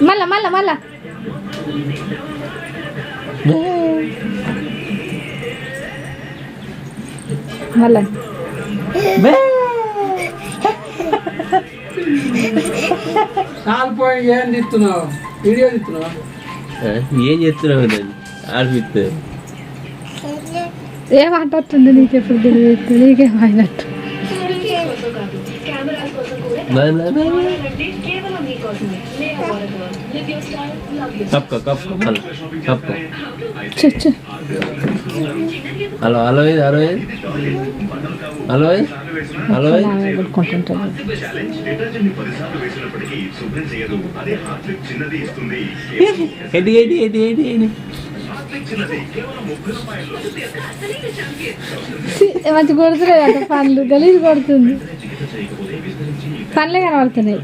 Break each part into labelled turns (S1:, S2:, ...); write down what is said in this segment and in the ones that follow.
S1: మళ్ళా మళ్ళా మళ్ళా మళ్ళా
S2: ఏం తీస్తున్నావు వీడియో తీస్తున్నావా
S3: ఏం చేస్తున్నావు ఆడిపిస్తే
S1: ఏమంట వస్తుంది నీకెప్పుడు తెలియదు నీకేమైనట్టు
S3: కప్పుకో కప్పుకో మళ్ళీ కప్పుకో
S1: చచ్చు
S3: hello hello hello hello hello
S1: పెట్టుకుంటుంటాను
S3: ఏంటి ఏంటి ఏంటి ఏంటి ఏంటి
S1: మంచి కొడుతున్నాయి అంట పండ్లు గలీజ్ కొడుతుంది పండ్లే కనబడుతున్నాయి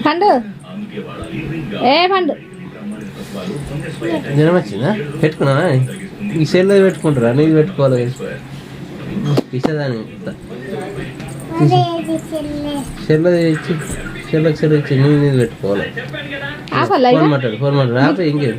S1: పండు ఏ పండు
S3: జ్వరం వచ్చిందా పెట్టుకున్నావా ఈ సెల్లో పెట్టుకుంటారా నీది పెట్టుకోవాలి ఇచ్చేదాన్ని సెల్లో ఇచ్చి సెల్లోకి సెల్ ఇచ్చి నీది పెట్టుకోవాలి ఫోన్ మాట్లాడు ఆపే ఇంకేం